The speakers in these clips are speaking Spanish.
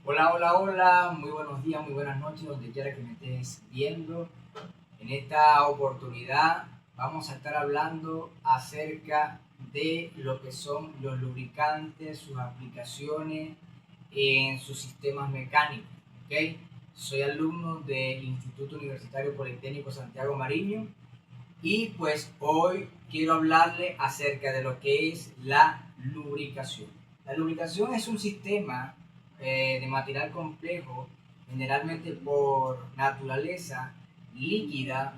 Hola, hola, hola, muy buenos días, muy buenas noches, donde quiera que me estés viendo. En esta oportunidad vamos a estar hablando acerca de lo que son los lubricantes, sus aplicaciones en sus sistemas mecánicos. ¿Okay? Soy alumno del Instituto Universitario Politécnico Santiago Mariño y pues hoy quiero hablarle acerca de lo que es la lubricación. La lubricación es un sistema de material complejo, generalmente por naturaleza líquida,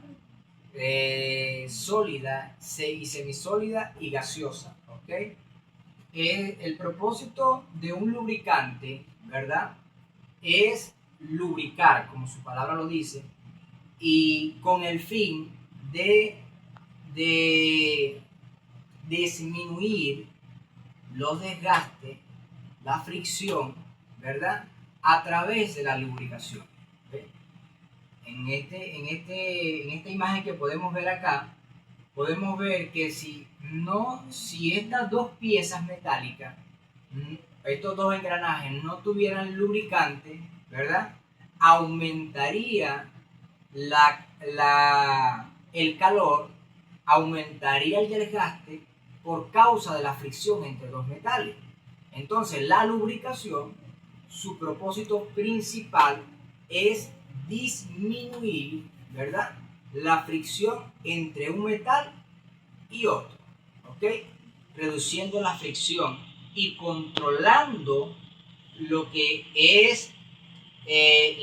sólida y semisólida y gaseosa. ¿Okay? El propósito de un lubricante, ¿verdad? Es lubricar, como su palabra lo dice, y con el fin de, de disminuir los desgastes, la fricción, ¿verdad? A través de la lubricación. ¿Ve? En esta imagen que podemos ver acá, podemos ver que si estas dos piezas metálicas, estos dos engranajes no tuvieran lubricante, ¿verdad? Aumentaría el calor, aumentaría el desgaste por causa de la fricción entre los metales. Entonces, la lubricación, su propósito principal es disminuir, ¿verdad?, la fricción entre un metal y otro, ¿ok? Reduciendo la fricción y controlando lo que es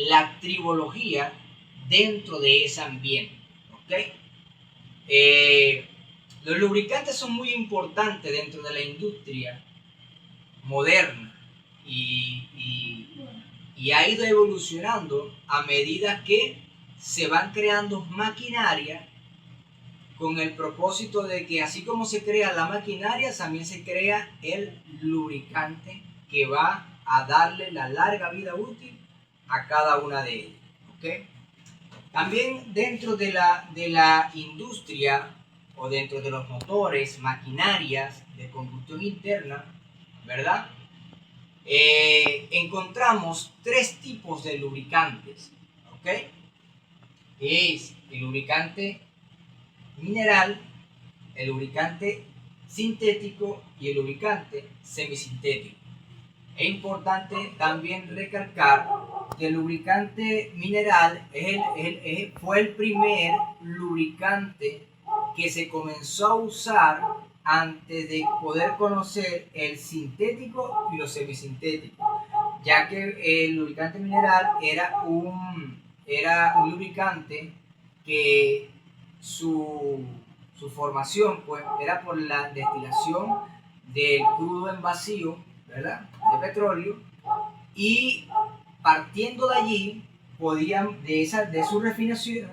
la tribología dentro de ese ambiente, ¿ok? Los lubricantes son muy importantes dentro de la industria moderna y ha ido evolucionando a medida que se van creando maquinarias con el propósito de que así como se crea la maquinaria, también se crea el lubricante que va a darle la larga vida útil a cada una de ellas. ¿Okay? También dentro de la industria o dentro de los motores, maquinarias de combustión interna, ¿verdad? Encontramos tres tipos de lubricantes. ¿Ok? Es el lubricante mineral, el lubricante sintético y el lubricante semisintético. Es importante también recalcar que el lubricante mineral fue el primer lubricante que se comenzó a usar antes de poder conocer el sintético y los semisintéticos, ya que el lubricante mineral era un lubricante que su formación pues, era por la destilación del crudo en vacío, ¿verdad?, de petróleo, y partiendo de allí, de su refinación,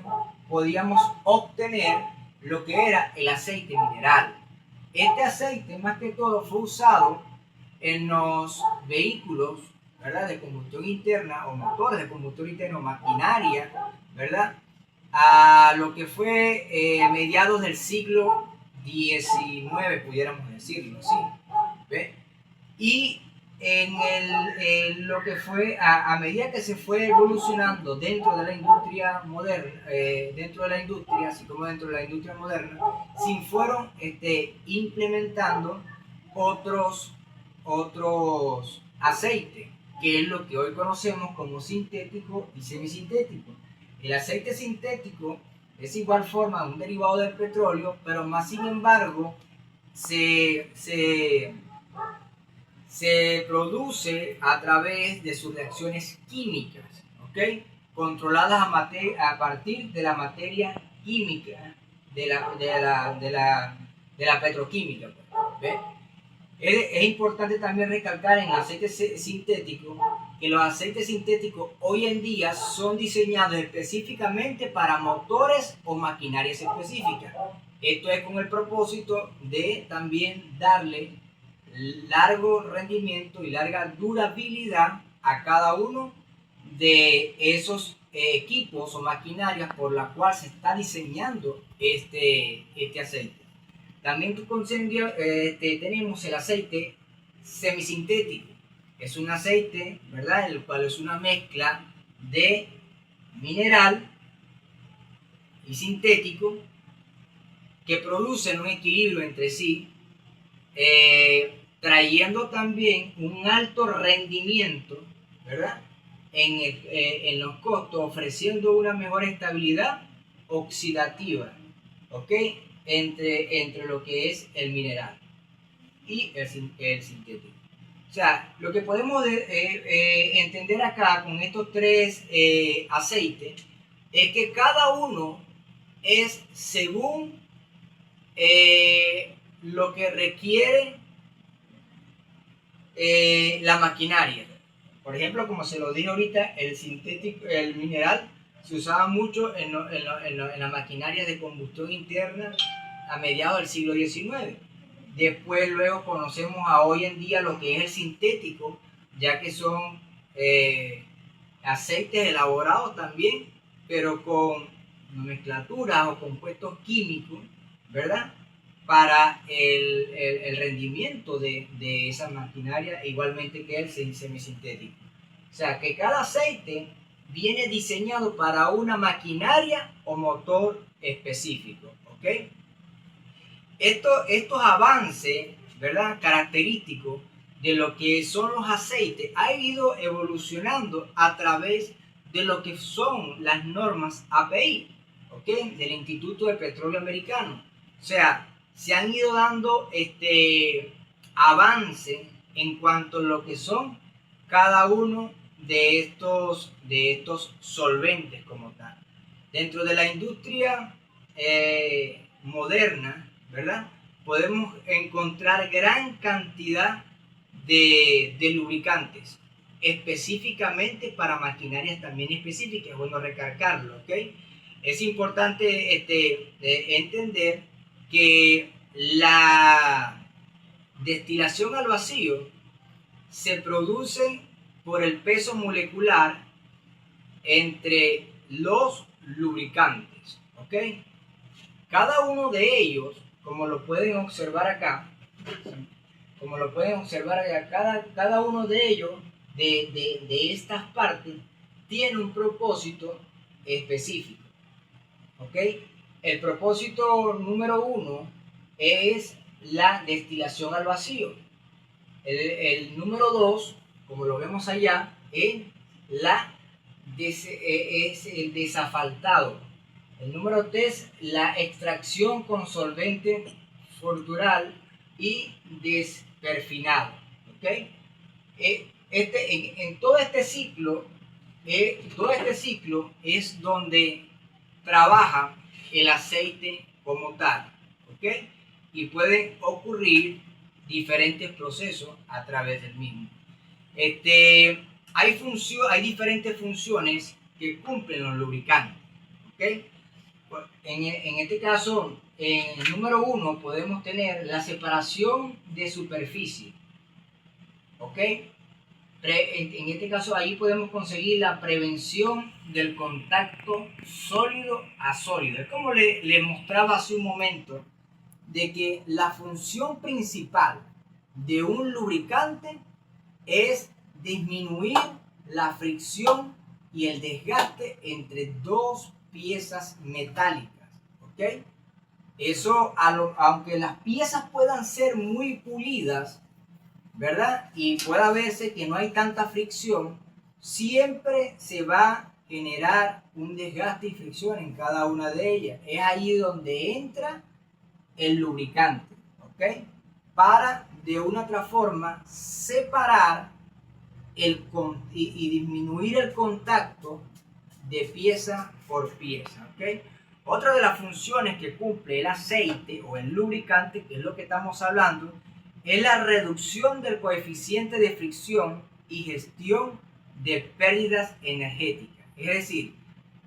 podíamos obtener lo que era el aceite mineral. Este aceite, más que todo, fue usado en los vehículos, ¿verdad?, de combustión interna, o motores de combustión interna, o maquinaria, ¿verdad?, a lo que fue mediados del siglo XIX, pudiéramos decirlo así. ¿Ve? Y lo que fue, a medida que se fue evolucionando dentro de la industria moderna, así como dentro de la industria moderna, se fueron implementando otros aceites, que es lo que hoy conocemos como sintético y semisintético. El aceite sintético es igual forma un derivado del petróleo, pero más sin embargo se produce a través de sus reacciones químicas, ¿ok?, controladas a partir de la materia química, de la petroquímica. ¿Ve? Es importante también recalcar en el aceite sintético que los aceites sintéticos hoy en día son diseñados específicamente para motores o maquinarias específicas. Esto es con el propósito de también darle largo rendimiento y larga durabilidad a cada uno de esos equipos o maquinarias por la cual se está diseñando este aceite. También tenemos el aceite semisintético. es un aceite, ¿verdad? El cual es una mezcla de mineral y sintético que producen un equilibrio entre sí, trayendo también un alto rendimiento, ¿verdad? En los costos, ofreciendo una mejor estabilidad oxidativa, ¿ok? Entre lo que es el mineral y el sintético. O sea, lo que podemos entender acá con estos tres aceites es que cada uno es según lo que requiere la maquinaria. Por ejemplo, como se lo dije ahorita, el sintético, el mineral se usaba mucho en la maquinaria de combustión interna a mediados del siglo XIX. Después, luego conocemos a hoy en día lo que es el sintético, ya que son aceites elaborados también, pero con nomenclaturas o compuestos químicos, ¿verdad? Para el rendimiento de esa maquinaria, igualmente que el semisintético. O sea, que cada aceite viene diseñado para una maquinaria o motor específico, ¿ok? Estos avances, ¿verdad?, característicos de lo que son los aceites ha ido evolucionando a través de lo que son las normas API, ¿ok?, del Instituto de Petróleo Americano. O sea, se han ido dando avances en cuanto a lo que son cada uno de estos solventes como tal. Dentro de la industria moderna, ¿verdad?, podemos encontrar gran cantidad de lubricantes, específicamente para maquinarias también específicas. Es bueno recargarlo, ¿ok? Es importante entender que la destilación al vacío se produce por el peso molecular entre los lubricantes, ¿ok? Cada uno de ellos, como lo pueden observar acá, cada uno de ellos, de estas partes, tiene un propósito específico, ¿ok? El propósito número 1 es la destilación al vacío. El número 2, como lo vemos allá, es el desafaltado. El número 3, la extracción con solvente fulgural y desperfinado, ¿ok? En todo este ciclo es donde trabaja el aceite como tal, ¿ok? Y pueden ocurrir diferentes procesos a través del mismo. Hay diferentes funciones que cumplen los lubricantes, ¿ok? En este caso, en el número 1 podemos tener la separación de superficie, ¿ok? En este caso, ahí podemos conseguir la prevención del contacto sólido a sólido. Es como le mostraba hace un momento, de que la función principal de un lubricante es disminuir la fricción y el desgaste entre dos piezas metálicas, ¿ok? Eso, aunque las piezas puedan ser muy pulidas, ¿verdad?, y pueda verse que no hay tanta fricción, siempre se va a generar un desgaste y fricción en cada una de ellas. Es ahí donde entra el lubricante, ¿ok? Para de una otra forma separar y disminuir el contacto de pieza por pieza, ¿ok? Otra de las funciones que cumple el aceite o el lubricante, que es lo que estamos hablando, es la reducción del coeficiente de fricción y gestión de pérdidas energéticas. Es decir,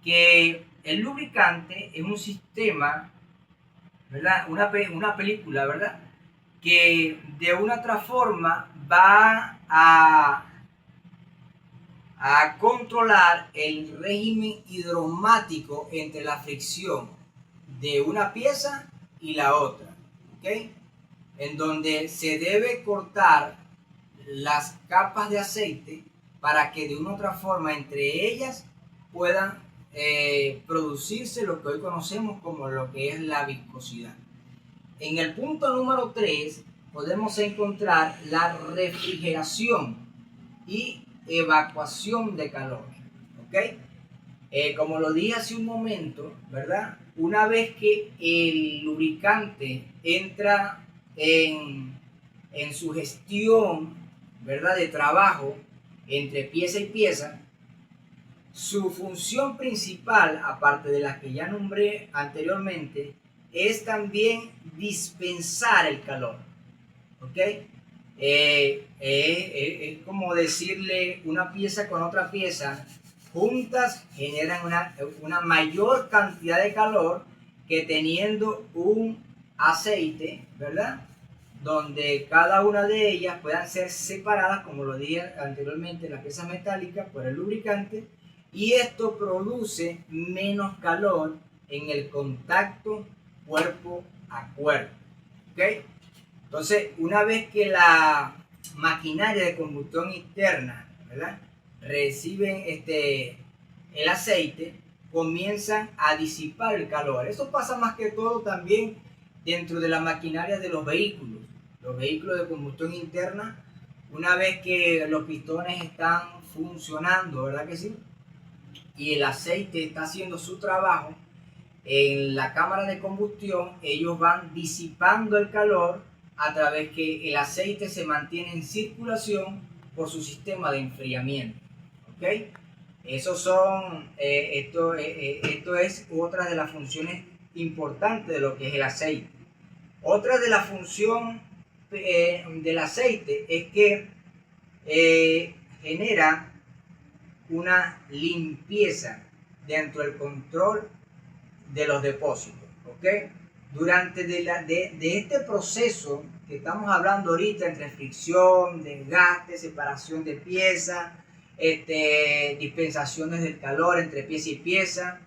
que el lubricante es un sistema, ¿verdad?, una película, ¿verdad?, que de una otra forma va a controlar el régimen hidromático entre la fricción de una pieza y la otra, ¿ok? En donde se debe cortar las capas de aceite para que de una u otra forma entre ellas puedan producirse lo que hoy conocemos como lo que es la viscosidad. En el punto número 3 podemos encontrar la refrigeración y evacuación de calor. ¿Ok? Como lo dije hace un momento, ¿verdad? Una vez que el lubricante entra en su gestión, ¿verdad?, de trabajo entre pieza y pieza, su función principal, aparte de las que ya nombré anteriormente, es también dispensar el calor. ¿Ok? Es como decirle una pieza con otra pieza, juntas generan una mayor cantidad de calor que teniendo un aceite, ¿verdad?, donde cada una de ellas puedan ser separadas, como lo dije anteriormente, las piezas metálicas por el lubricante, y esto produce menos calor en el contacto cuerpo a cuerpo. ¿Ok? Entonces, una vez que la maquinaria de combustión interna, ¿verdad?, reciben el aceite, comienzan a disipar el calor. Eso pasa más que todo también dentro de la maquinaria de los vehículos. Los vehículos de combustión interna, una vez que los pistones están funcionando, ¿verdad que sí?, y el aceite está haciendo su trabajo, en la cámara de combustión ellos van disipando el calor a través que el aceite se mantiene en circulación por su sistema de enfriamiento. ¿Ok? Esos son, esto es otra de las funciones importantes de lo que es el aceite. Otra de las funciones del aceite es que genera una limpieza dentro del control de los depósitos. ¿Ok? Durante de este proceso que estamos hablando ahorita, entre fricción, desgaste, separación de piezas, dispensaciones del calor entre pieza y pieza,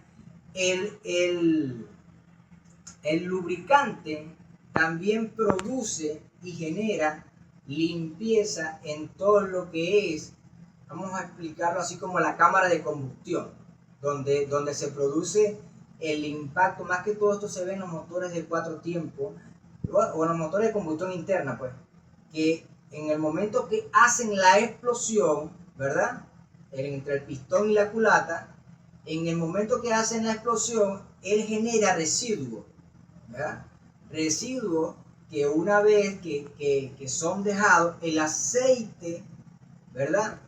el lubricante también produce y genera limpieza en todo lo que es, vamos a explicarlo así, como la cámara de combustión, donde se produce el impacto. Más que todo esto se ve en los motores de 4 tiempos o en los motores de combustión interna, pues, que en el momento que hacen la explosión, ¿verdad?, entre el pistón y la culata, en el momento que hacen la explosión, él genera residuos, ¿verdad? Residuos que una vez que son dejados, el aceite, ¿verdad?,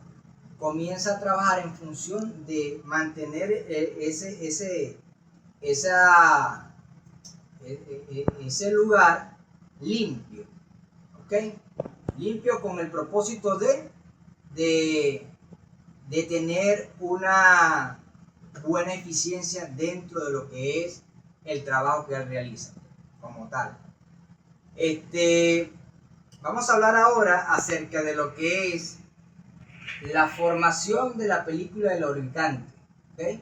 comienza a trabajar en función de mantener ese lugar limpio. ¿Ok? Limpio con el propósito de tener una buena eficiencia dentro de lo que es el trabajo que él realiza como tal. Vamos a hablar ahora acerca de lo que es la formación de la película del lubricante, ¿okay?,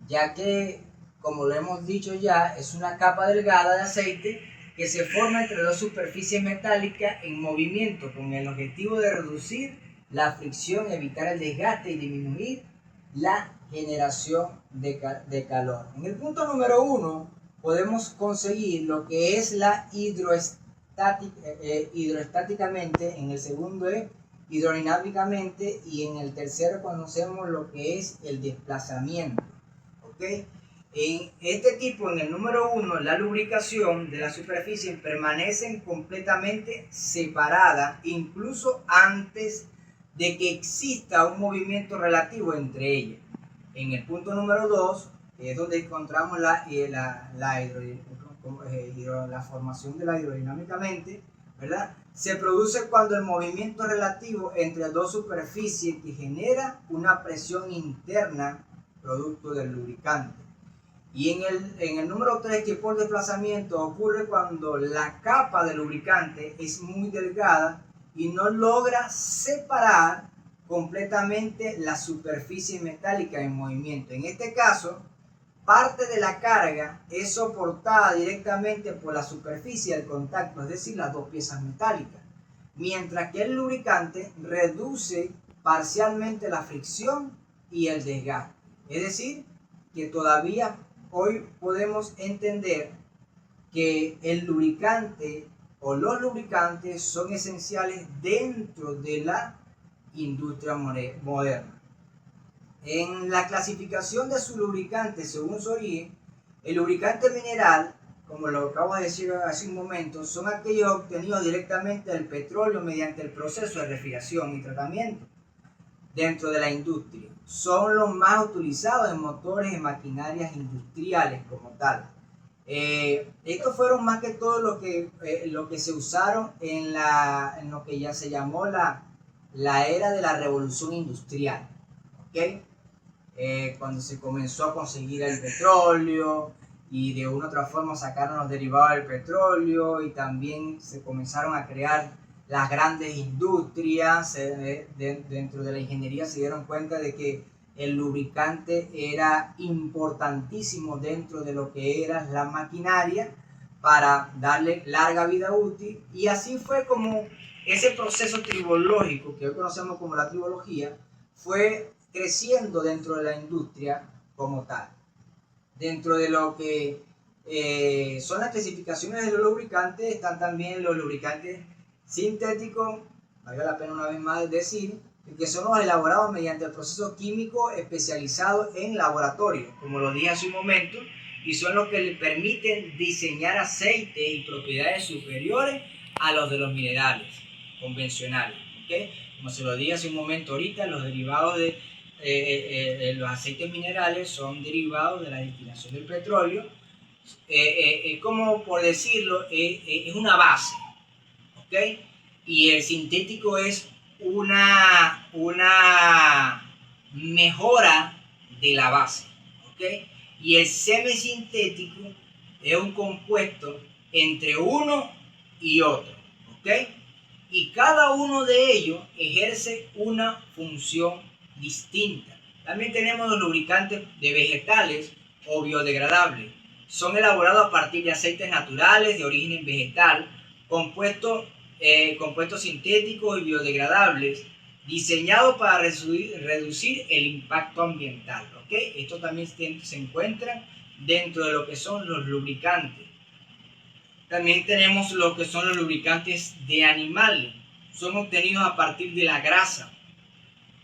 ya que, como lo hemos dicho ya, es una capa delgada de aceite que se forma entre dos superficies metálicas en movimiento con el objetivo de reducir la fricción, evitar el desgaste y disminuir la generación de calor. En el punto número 1 podemos conseguir lo que es la hidroestáticamente, en el segundo es hidrodinámicamente, y en el tercero conocemos lo que es el desplazamiento. ¿Ok? En este tipo, en el número 1, la lubricación de la superficie permanecen completamente separadas, incluso antes de que exista un movimiento relativo entre ellas. En el punto número 2 es donde encontramos la formación de la hidrodinámicamente, ¿verdad? Se produce cuando el movimiento relativo entre dos superficies que genera una presión interna producto del lubricante. Y en el número 3, que por desplazamiento, ocurre cuando la capa de lubricante es muy delgada y no logra separar completamente la superficie metálica en movimiento. En este caso, parte de la carga es soportada directamente por la superficie del contacto, es decir, las dos piezas metálicas. mientras que el lubricante reduce parcialmente la fricción y el desgaste. Es decir, que todavía hoy podemos entender que el lubricante o los lubricantes son esenciales dentro de la industria moderna. En la clasificación de su lubricante según su origen, el lubricante mineral, como lo acabo de decir hace un momento, son aquellos obtenidos directamente del petróleo mediante el proceso de refrigeración y tratamiento dentro de la industria. Son los más utilizados en motores y maquinarias industriales como tal. Estos fueron más que todo lo que se usaron en lo que ya se llamó la era de la revolución industrial. ¿Okay? Cuando se comenzó a conseguir el petróleo y de una u otra forma sacaron los derivados del petróleo, y también se comenzaron a crear las grandes industrias. Dentro de la ingeniería se dieron cuenta de que el lubricante era importantísimo dentro de lo que era la maquinaria para darle larga vida útil, y así fue como ese proceso tribológico que hoy conocemos como la tribología fue creciendo dentro de la industria como tal. Dentro de lo que son las clasificaciones de los lubricantes están también los lubricantes sintéticos, vale la pena una vez más decir, que son los elaborados mediante el proceso químico especializado en laboratorio, como lo dije hace un momento, y son los que le permiten diseñar aceites y propiedades superiores a los de los minerales convencionales. ¿Okay? Como se lo dije hace un momento ahorita, los derivados de los aceites minerales son derivados de la destilación del petróleo. Como por decirlo, es una base, ¿ok? Y el sintético es una mejora de la base, ¿ok? Y el semisintético es un compuesto entre uno y otro, ¿ok? Y cada uno de ellos ejerce una función distinta. También tenemos los lubricantes de vegetales o biodegradables. Son elaborados a partir de aceites naturales de origen vegetal, compuestos sintéticos y biodegradables, diseñados para reducir el impacto ambiental. ¿Okay? Esto también se encuentra dentro de lo que son los lubricantes. También tenemos lo que son los lubricantes de animales. Son obtenidos a partir de la grasa,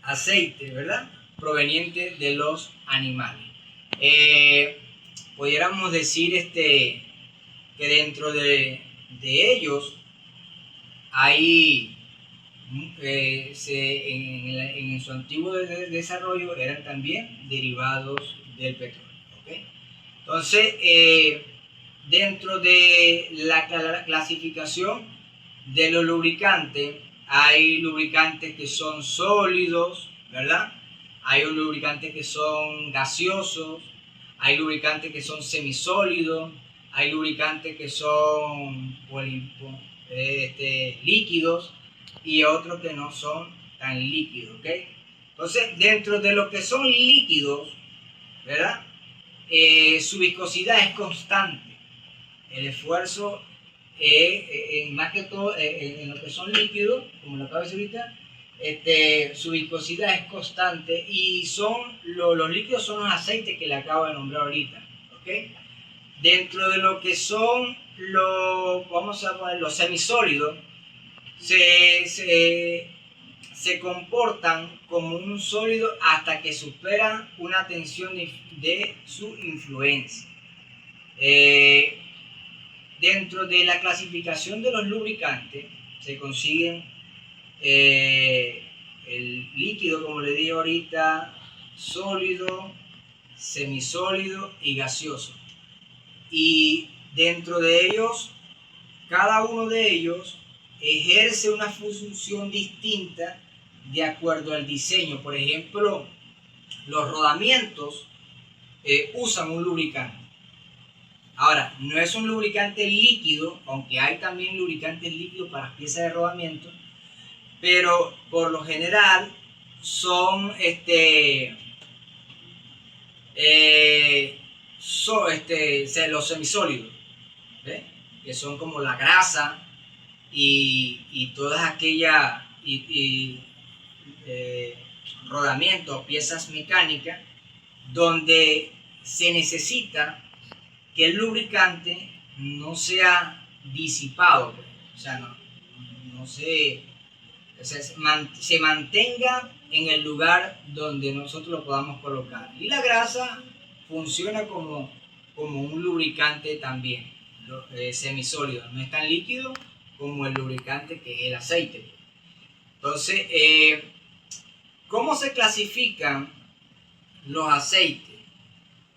aceite, ¿verdad? Proveniente de los animales. Pudiéramos decir que dentro de ellos hay, en su antiguo desarrollo eran también derivados del petróleo. ¿Okay? Entonces, dentro de la clasificación de los lubricantes, hay lubricantes que son sólidos, ¿verdad? Hay lubricantes que son gaseosos, hay lubricantes que son semisólidos, hay lubricantes que son líquidos y otros que no son tan líquidos, ¿ok? Entonces, dentro de lo que son líquidos, ¿verdad? Su viscosidad es constante. El esfuerzo, más que todo, en lo que son líquidos, como lo acabo de decir ahorita, su viscosidad es constante, y los líquidos son los aceites que le acabo de nombrar ahorita, ¿ok? Dentro de lo que son los semisólidos, se comportan como un sólido hasta que superan una tensión de su influencia. Dentro de la clasificación de los lubricantes se consiguen el líquido, como le dije ahorita, sólido, semisólido y gaseoso. Y dentro de ellos, cada uno de ellos ejerce una función distinta de acuerdo al diseño. Por ejemplo, los rodamientos usan un lubricante. Ahora, no es un lubricante líquido, aunque hay también lubricantes líquidos para las piezas de rodamiento, pero por lo general son los semisólidos, ¿ves? Que son como la grasa, y todas aquellas rodamientos, piezas mecánicas, donde se necesita que el lubricante no sea disipado, o sea, no se, o sea, se mantenga en el lugar donde nosotros lo podamos colocar. Y la grasa funciona como un lubricante también, semisólido, no es tan líquido como el lubricante que es el aceite. Entonces, ¿cómo se clasifican los aceites?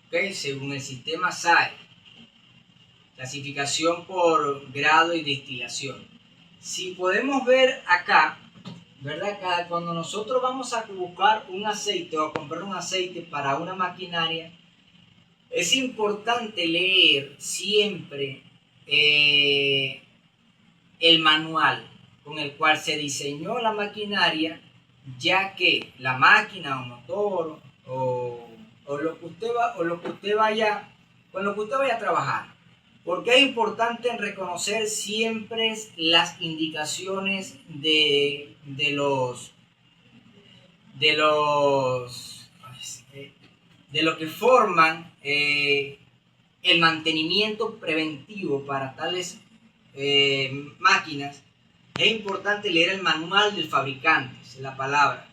¿Okay? Según el sistema SAE, clasificación por grado y destilación. Si podemos ver acá, ¿verdad? Cuando nosotros vamos a buscar un aceite o a comprar un aceite para una maquinaria, es importante leer siempre el manual con el cual se diseñó la maquinaria, ya que la máquina o motor o lo que usted vaya a trabajar, porque es importante reconocer siempre las indicaciones de lo que forman el mantenimiento preventivo para tales máquinas. Es importante leer el manual del fabricante, esa es la palabra.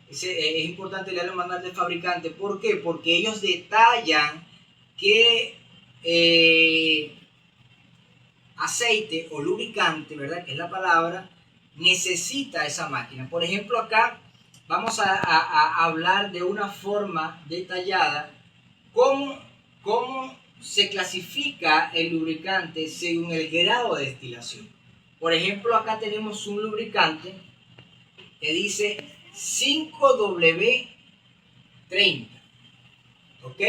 Es importante leer el manual del fabricante. ¿Por qué? Porque ellos detallan qué aceite o lubricante, ¿verdad? Que es la palabra, necesita esa máquina. Por ejemplo, acá vamos a hablar de una forma detallada cómo se clasifica el lubricante según el grado de destilación. Por ejemplo, acá tenemos un lubricante que dice 5W30, ¿ok?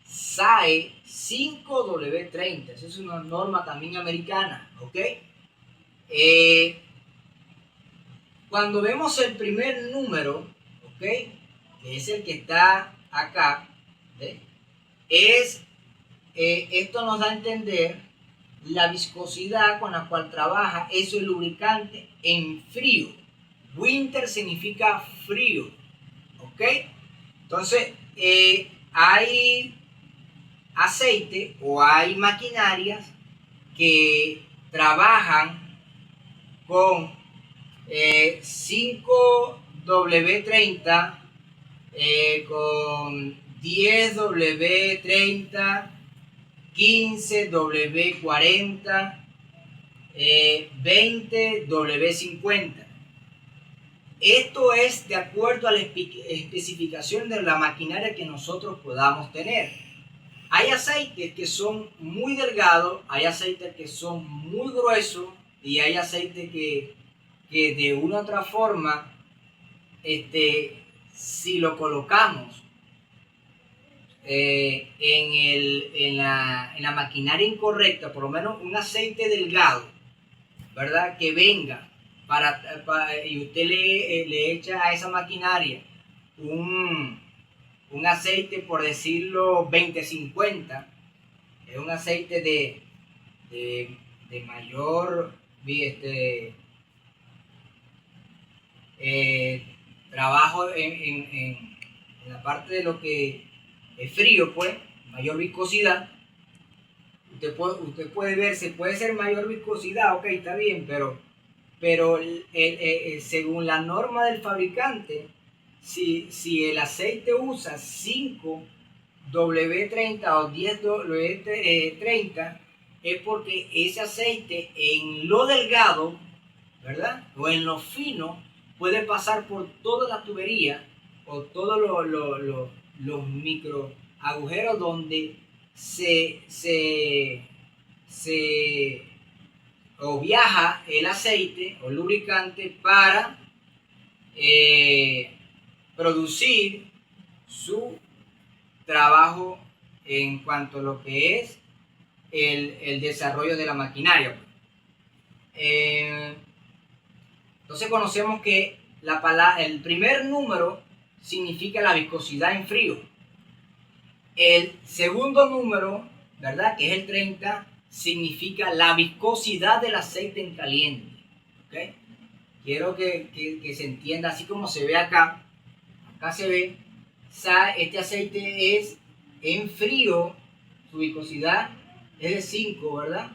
SAE 5W30, esa es una norma también americana, ¿ok? Cuando vemos el primer número, ¿ok? Que es el que está acá, ¿ve? Esto nos da a entender la viscosidad con la cual trabaja ese lubricante en frío. Winter significa frío, ¿ok? Entonces, hay aceite o hay maquinarias que trabajan con 5W30, con 10W30, 15W40, 20W50. Esto es de acuerdo a la especificación de la maquinaria que nosotros podamos tener. Hay aceites que son muy delgados, hay aceites que son muy gruesos y hay aceites que de una u otra forma, si lo colocamos en la maquinaria incorrecta, por lo menos un aceite delgado, ¿verdad? Que venga y usted le echa a esa maquinaria un aceite, por decirlo, 20-50, es un aceite de mayor trabajo en la parte de lo que es frío, pues, mayor viscosidad. Usted puede ver, se puede ser mayor viscosidad, ok, está bien, pero según la norma del fabricante, si el aceite usa 5W30 o 10W30, es porque ese aceite en lo delgado, ¿verdad? O en lo fino, puede pasar por toda la tubería o todos los micro agujeros donde o viaja el aceite o lubricante para producir su trabajo en cuanto a lo que es el desarrollo de la maquinaria. Entonces conocemos que el primer número significa la viscosidad en frío. El segundo número, ¿verdad? Que es el 30, significa la viscosidad del aceite en caliente. ¿Okay? Quiero que se entienda, así como se ve acá. Acá se ve, este aceite es en frío, su viscosidad es de 5, ¿verdad?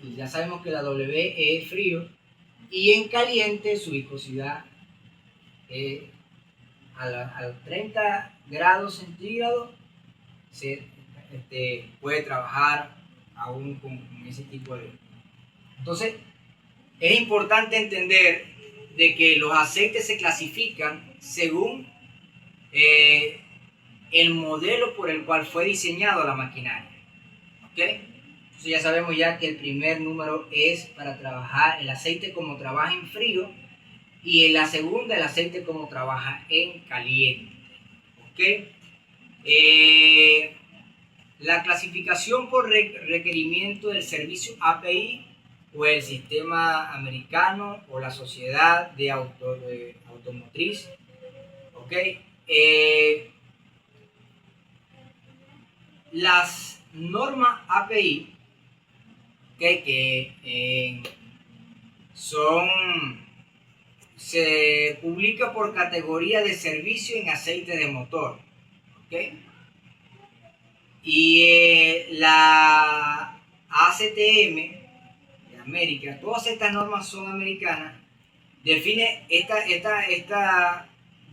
Y ya sabemos que la W es frío. Y en caliente su viscosidad es a 30 grados centígrados se puede trabajar aún con ese tipo de... Entonces, es importante entender de que los aceites se clasifican según el modelo por el cual fue diseñado la maquinaria. ¿Ok? Entonces ya sabemos ya que el primer número es para trabajar el aceite como trabaja en frío y en la segunda el aceite como trabaja en caliente. ¿Ok? La clasificación por requerimiento del servicio API o el sistema americano o la sociedad de automotriz. ¿Ok? Las normas API que se publica por categoría de servicio en aceite de motor. ¿Ok? Y la ACTM de América, todas estas normas son americanas,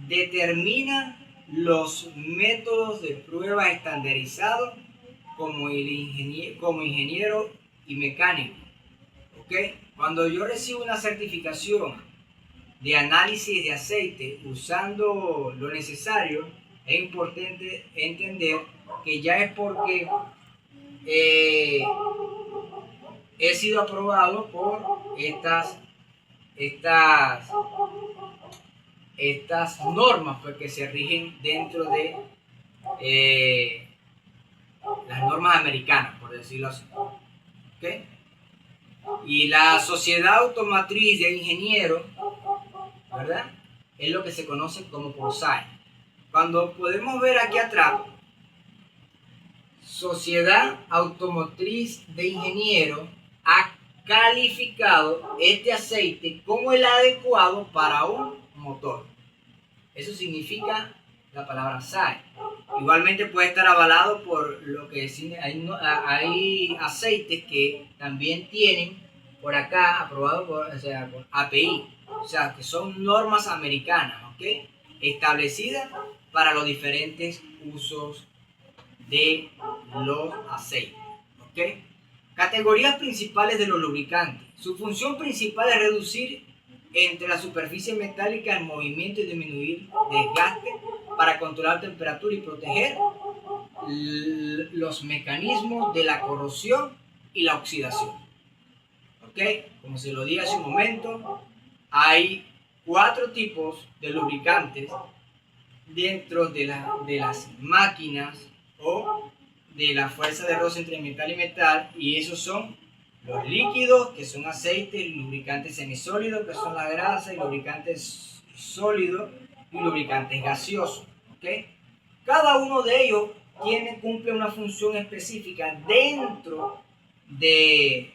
determina los métodos de prueba estandarizados como ingeniero y mecánico. ¿Okay? Cuando yo recibo una certificación de análisis de aceite usando lo necesario, es importante entender que ya es porque he sido aprobado por estas normas pues, que se rigen dentro de las normas americanas, por decirlo así. ¿Okay? Y la Sociedad Automotriz de Ingenieros, ¿verdad? Es lo que se conoce como POSAI. Cuando podemos ver aquí atrás, Sociedad Automotriz de Ingenieros ha calificado este aceite como el adecuado para un motor. Eso significa la palabra SAE. Igualmente puede estar avalado por lo que hay aceites que también tienen por acá aprobado por API, o sea que son normas americanas, ¿ok? Establecidas para los diferentes usos de los aceites, ¿ok? Categorías principales de los lubricantes. Su función principal es reducir entre la superficie metálica el movimiento y disminuir desgaste para controlar temperatura y proteger los mecanismos de la corrosión y la oxidación. ¿Ok? Como se lo dije hace un momento, hay 4 tipos de lubricantes dentro de las máquinas o de la fuerza de roce entre metal y metal, y esos son los líquidos, que son aceites, lubricantes semisólidos, que son la grasa, y lubricantes sólidos y lubricantes gaseosos. ¿Okay? Cada uno de ellos cumple una función específica dentro de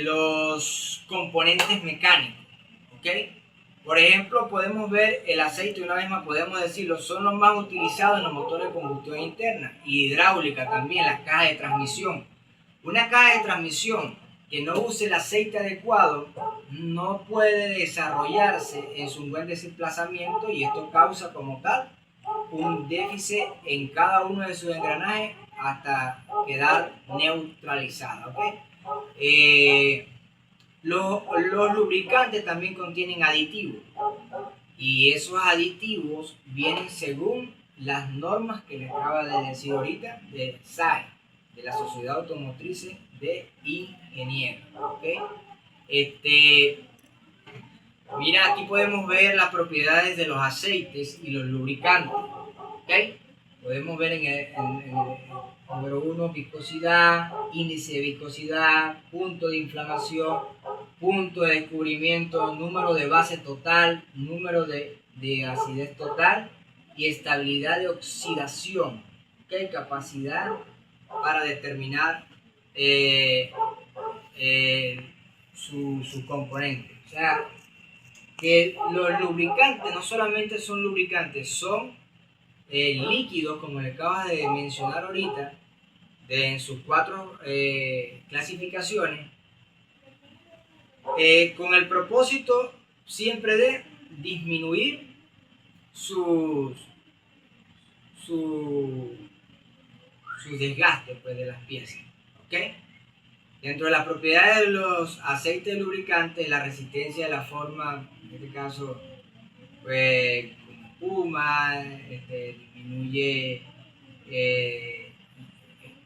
los componentes mecánicos. ¿Okay? Por ejemplo, podemos ver el aceite, una vez más podemos decirlo, son los más utilizados en los motores de combustión interna y hidráulica también, las cajas de transmisión. Una caja de transmisión que no use el aceite adecuado no puede desarrollarse en su buen desplazamiento, y esto causa como tal un déficit en cada uno de sus engranajes hasta quedar neutralizada. ¿Okay? Los lubricantes también contienen aditivos, y esos aditivos vienen según las normas que les acaba de decir ahorita de SAE, de la Sociedad Automotriz de Ingenieros. ¿Okay? Mira, aquí podemos ver las propiedades de los aceites y los lubricantes. ¿Okay? Podemos ver en el número 1, viscosidad, índice de viscosidad, punto de inflamación, punto de descubrimiento, número de base total, número de acidez total y estabilidad de oxidación, ¿okay? Capacidad para determinar su componente. O sea, que los lubricantes no solamente son lubricantes, son líquidos, como le acabas de mencionar ahorita, en sus 4 clasificaciones, con el propósito siempre de disminuir su desgaste, pues, de las piezas. ¿Okay? Dentro de las propiedades de los aceites lubricantes, la resistencia de la forma, en este caso, pues, como espuma, disminuye.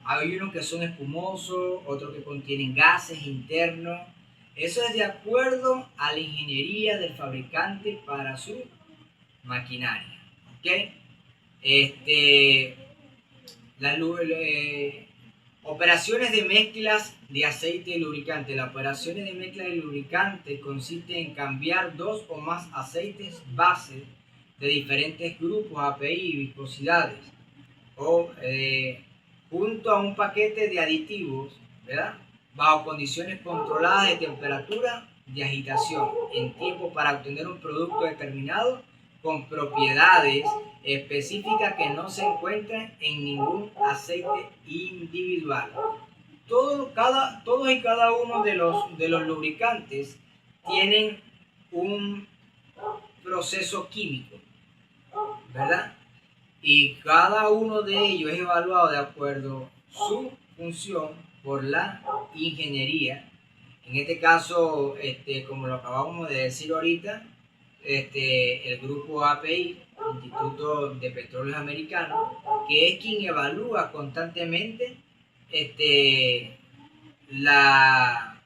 Hay unos que son espumosos, otros que contienen gases internos. Eso es de acuerdo a la ingeniería del fabricante para su maquinaria. ¿Okay? Operaciones de mezclas de aceite y lubricante. Las operaciones de mezcla de lubricante consisten en cambiar 2 o más aceites base de diferentes grupos, API y viscosidades, o junto a un paquete de aditivos, ¿verdad? Bajo condiciones controladas de temperatura, de agitación, en tiempo, para obtener un producto determinado con propiedades específicas que no se encuentran en ningún aceite individual. Todos y cada uno de los lubricantes tienen un proceso químico, ¿verdad? Y cada uno de ellos es evaluado de acuerdo a su función por la ingeniería. En este caso, como lo acabamos de decir ahorita, el grupo API, Instituto de Petróleos Americanos, que es quien evalúa constantemente la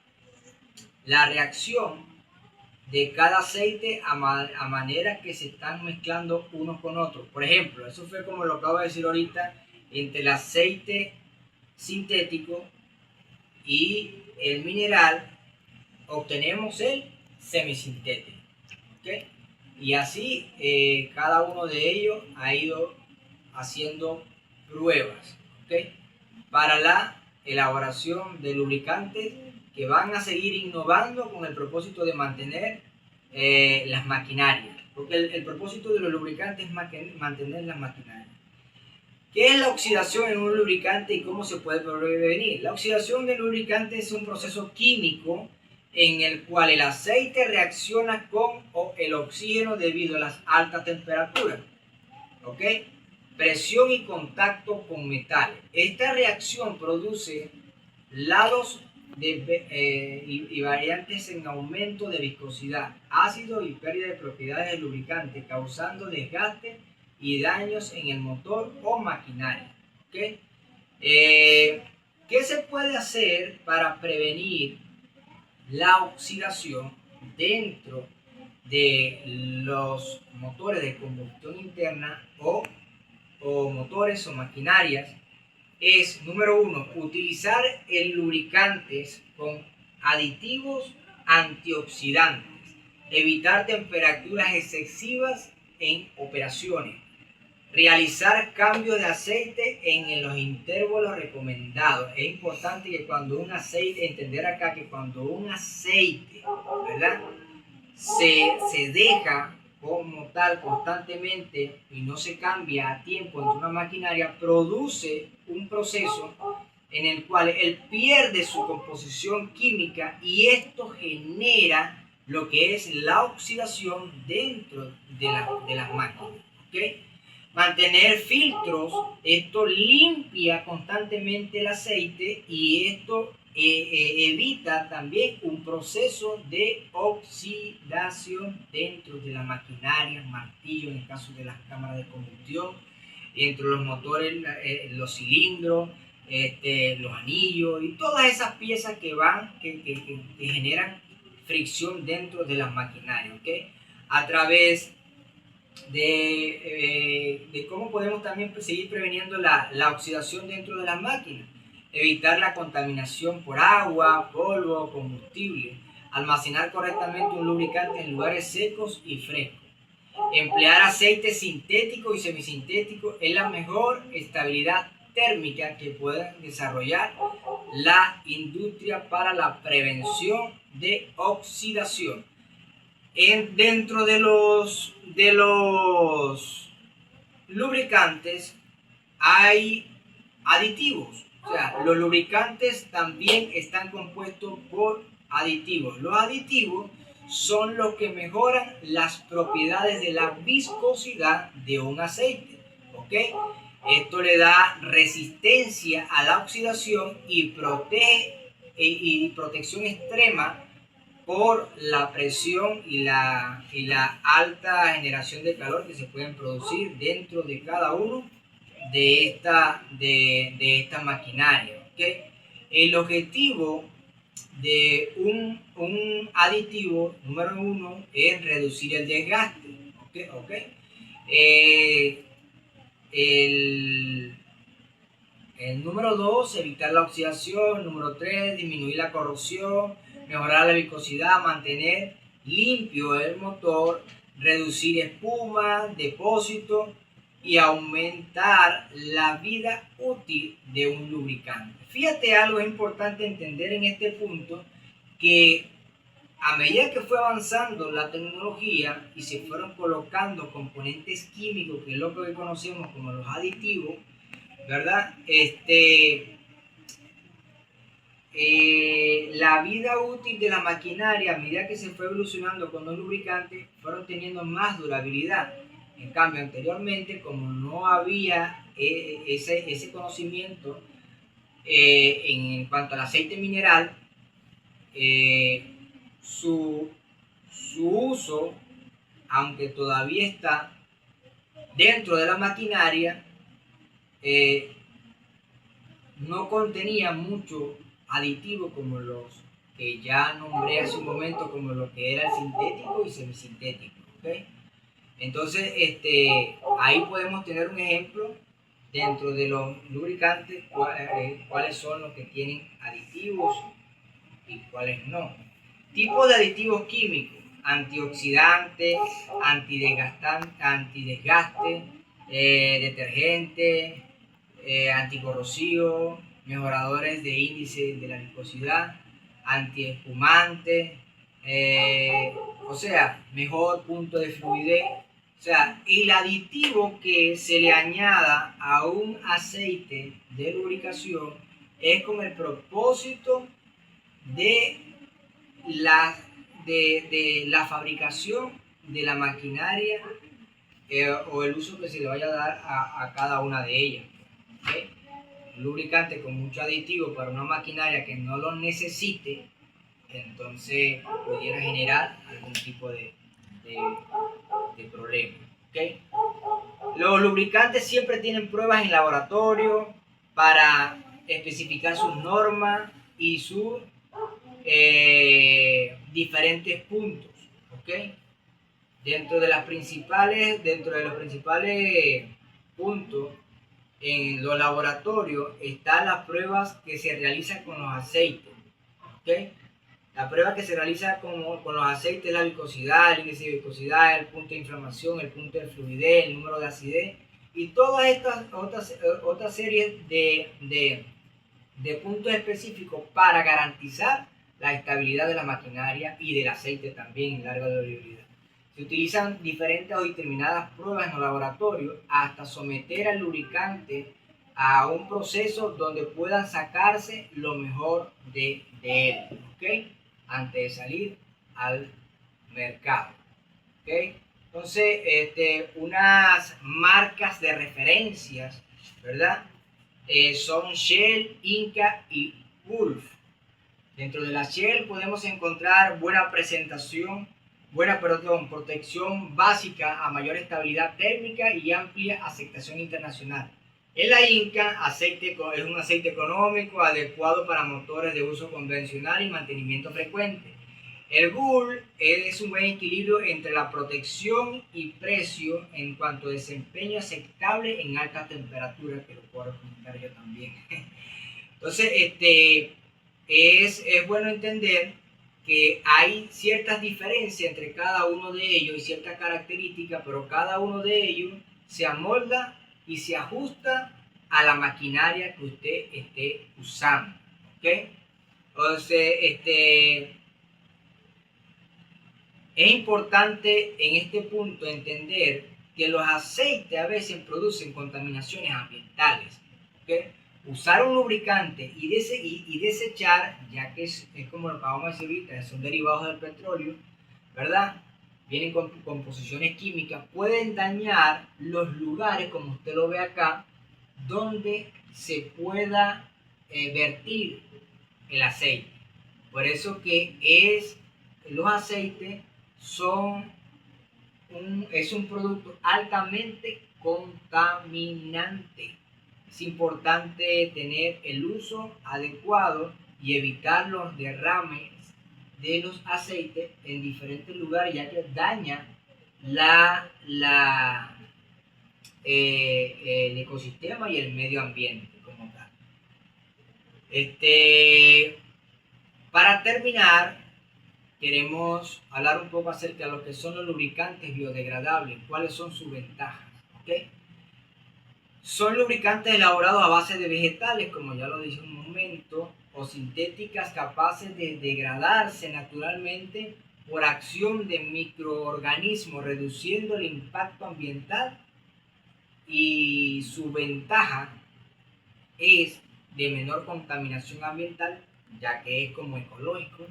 reacción de cada aceite a manera que se están mezclando unos con otros. Por ejemplo, eso fue como lo acabo de decir ahorita, entre el aceite sintético y el mineral obtenemos el semisintético. ¿Okay? Y así cada uno de ellos ha ido haciendo pruebas, ¿okay? Para la elaboración de lubricantes que van a seguir innovando con el propósito de mantener las maquinarias, porque el propósito de los lubricantes es mantener las maquinarias. ¿Qué es la oxidación en un lubricante y cómo se puede prevenir? La oxidación del lubricante es un proceso químico en el cual el aceite reacciona con el oxígeno debido a las altas temperaturas, ¿ok? Presión y contacto con metales. Esta reacción produce lados y variantes en aumento de viscosidad, ácido y pérdida de propiedades del lubricante, causando desgaste y daños en el motor o maquinaria. ¿Okay? ¿Qué se puede hacer para prevenir la oxidación dentro de los motores de combustión interna o motores o maquinarias? Es, número 1, utilizar el lubricantes con aditivos antioxidantes, evitar temperaturas excesivas en operaciones, realizar cambios de aceite en los intervalos recomendados. Es importante que cuando un aceite, entender acá que cuando un aceite, ¿verdad?, se deja como tal constantemente y no se cambia a tiempo entre una maquinaria, produce un proceso en el cual él pierde su composición química y esto genera lo que es la oxidación dentro de las máquinas. ¿Okay? Mantener filtros, esto limpia constantemente el aceite y esto evita también un proceso de oxidación dentro de la maquinaria, martillo en el caso de las cámaras de combustión, entre los motores, los cilindros, los anillos y todas esas piezas que generan fricción dentro de las maquinarias, ¿okay? A través de cómo podemos también seguir preveniendo la oxidación dentro de las máquinas. Evitar la contaminación por agua, polvo, combustible. Almacenar correctamente un lubricante en lugares secos y frescos. Emplear aceite sintético y semisintético es la mejor estabilidad térmica que pueden desarrollar la industria para la prevención de oxidación. Dentro de los lubricantes hay aditivos. O sea, los lubricantes también están compuestos por aditivos. Los aditivos son los que mejoran las propiedades de la viscosidad de un aceite. ¿Ok? Esto le da resistencia a la oxidación y protege y protección extrema por la presión y la alta generación de calor que se pueden producir dentro de cada uno de esta maquinaria. ¿Okay? El objetivo de un aditivo número 1 es reducir el desgaste. ¿Okay? El número 2, evitar la oxidación. Número 3, disminuir la corrosión, mejorar la viscosidad, mantener limpio el motor, reducir espuma, depósito y aumentar la vida útil de un lubricante. Fíjate, algo importante entender en este punto, que a medida que fue avanzando la tecnología y se fueron colocando componentes químicos, que es lo que hoy conocemos como los aditivos, ¿verdad? La vida útil de la maquinaria, a medida que se fue evolucionando con los lubricantes, fueron teniendo más durabilidad. En cambio, anteriormente, como no había ese conocimiento en cuanto al aceite mineral, su uso, aunque todavía está dentro de la maquinaria, no contenía mucho aditivo como los que ya nombré hace un momento, como lo que era el sintético y semisintético. ¿Okay? Entonces, ahí podemos tener un ejemplo dentro de los lubricantes, cuáles son los que tienen aditivos y cuáles no. Tipos de aditivos químicos: antioxidantes, antidesgaste, detergente, anticorrosivo, mejoradores de índice de la viscosidad, antiespumante, o sea, mejor punto de fluidez. O sea, el aditivo que se le añada a un aceite de lubricación es con el propósito de la fabricación de la maquinaria o el uso que se le vaya a dar a cada una de ellas. ¿Okay? Un lubricante con mucho aditivo para una maquinaria que no lo necesite, entonces pudiera generar algún tipo de problema. ¿Okay? Los lubricantes siempre tienen pruebas en laboratorio para especificar sus normas y sus diferentes puntos. ¿Okay? Dentro de los principales puntos en los laboratorios están las pruebas que se realizan con los aceites. ¿Okay? La prueba que se realiza con los aceites es la viscosidad, el índice de viscosidad, el punto de inflamación, el punto de fluidez, el número de acidez y todas estas otras series de puntos específicos para garantizar la estabilidad de la maquinaria y del aceite también en larga durabilidad. Se utilizan diferentes o determinadas pruebas en los laboratorios hasta someter al lubricante a un proceso donde puedan sacarse lo mejor de él, ¿okay? Antes de salir al mercado. ¿Okay? Entonces, unas marcas de referencias, ¿verdad? Son Shell, Inca y Wolf. Dentro de la Shell podemos encontrar buena protección básica a mayor estabilidad térmica y amplia aceptación internacional. En la Inca, es un aceite económico, adecuado para motores de uso convencional y mantenimiento frecuente. El Gould es un buen equilibrio entre la protección y precio en cuanto a desempeño aceptable en altas temperaturas, que lo puedo comentar yo también. Entonces, es bueno entender que hay ciertas diferencias entre cada uno de ellos y ciertas características, pero cada uno de ellos se amolda y se ajusta a la maquinaria que usted esté usando. ¿Ok? Entonces, es importante en este punto entender que los aceites a veces producen contaminaciones ambientales. ¿Okay? Usar un lubricante y desechar, ya que es como lo que vamos a decir ahorita, son derivados del petróleo, ¿verdad? Vienen con composiciones químicas, pueden dañar los lugares, como usted lo ve acá, donde se pueda vertir el aceite. Por eso que los aceites es un producto altamente contaminante. Es importante tener el uso adecuado y evitar los derrames de los aceites en diferentes lugares, ya que daña el ecosistema y el medio ambiente como tal. Para terminar, queremos hablar un poco acerca de lo que son los lubricantes biodegradables, cuáles son sus ventajas. ¿Okay? Son lubricantes elaborados a base de vegetales, como ya lo dije un momento, o sintéticas capaces de degradarse naturalmente por acción de microorganismos, reduciendo el impacto ambiental, y su ventaja es de menor contaminación ambiental, ya que es como ecológico,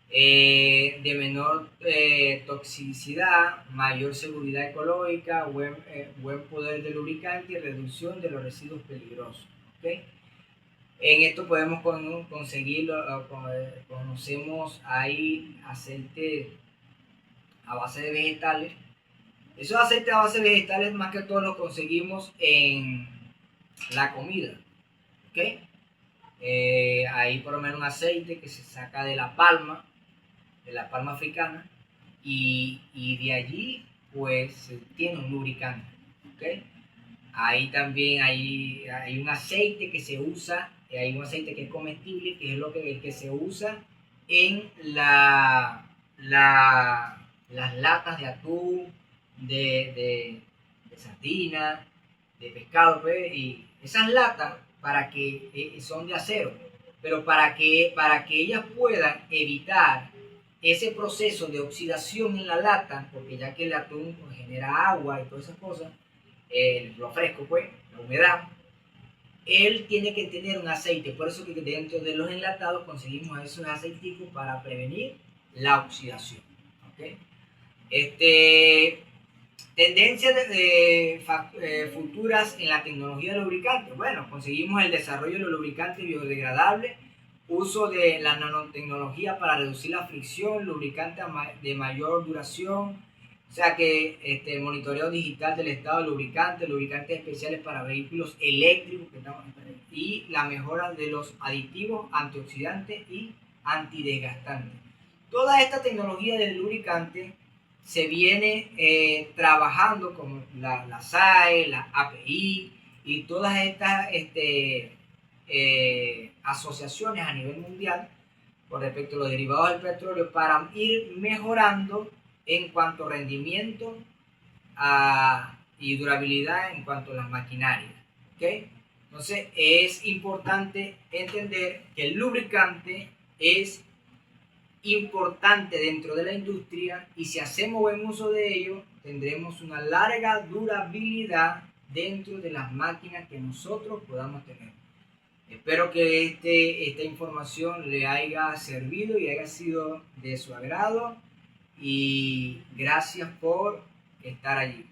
de menor toxicidad, mayor seguridad ecológica, buen poder de lubricante y reducción de los residuos peligrosos. ¿Okay? En esto podemos conseguirlo, conocemos ahí aceite a base de vegetales. Esos aceites a base de vegetales más que todo los conseguimos en la comida. ¿Okay? Hay por lo menos un aceite que se saca de la palma africana, y de allí pues tiene un lubricante. ¿Okay? Ahí también hay un aceite que se usa, hay un aceite que es comestible, que es el que se usa en las latas de atún, de sardina, de pescado, pues, y esas latas son de acero, pero para que ellas puedan evitar ese proceso de oxidación en la lata, porque ya que el atún pues, genera agua y todas esas cosas, lo fresco, pues, la humedad, él tiene que tener un aceite. Por eso que dentro de los enlatados conseguimos esos aceiticos para prevenir la oxidación. ¿Okay? Tendencias futuras en la tecnología de lubricantes. Bueno, conseguimos el desarrollo de los lubricantes biodegradables, uso de la nanotecnología para reducir la fricción, lubricantes de mayor duración, o sea que el monitoreo digital del estado de lubricantes, lubricantes especiales para vehículos eléctricos y la mejora de los aditivos antioxidantes y antidesgastantes. Toda esta tecnología del lubricante se viene trabajando con la SAE, la API y todas estas asociaciones a nivel mundial con respecto a los derivados del petróleo para ir mejorando en cuanto a rendimiento y durabilidad en cuanto a las maquinarias. ¿Okay? Entonces es importante entender que el lubricante es importante dentro de la industria, y si hacemos buen uso de ello tendremos una larga durabilidad dentro de las máquinas que nosotros podamos tener. Espero que esta información le haya servido y haya sido de su agrado, y gracias por estar allí.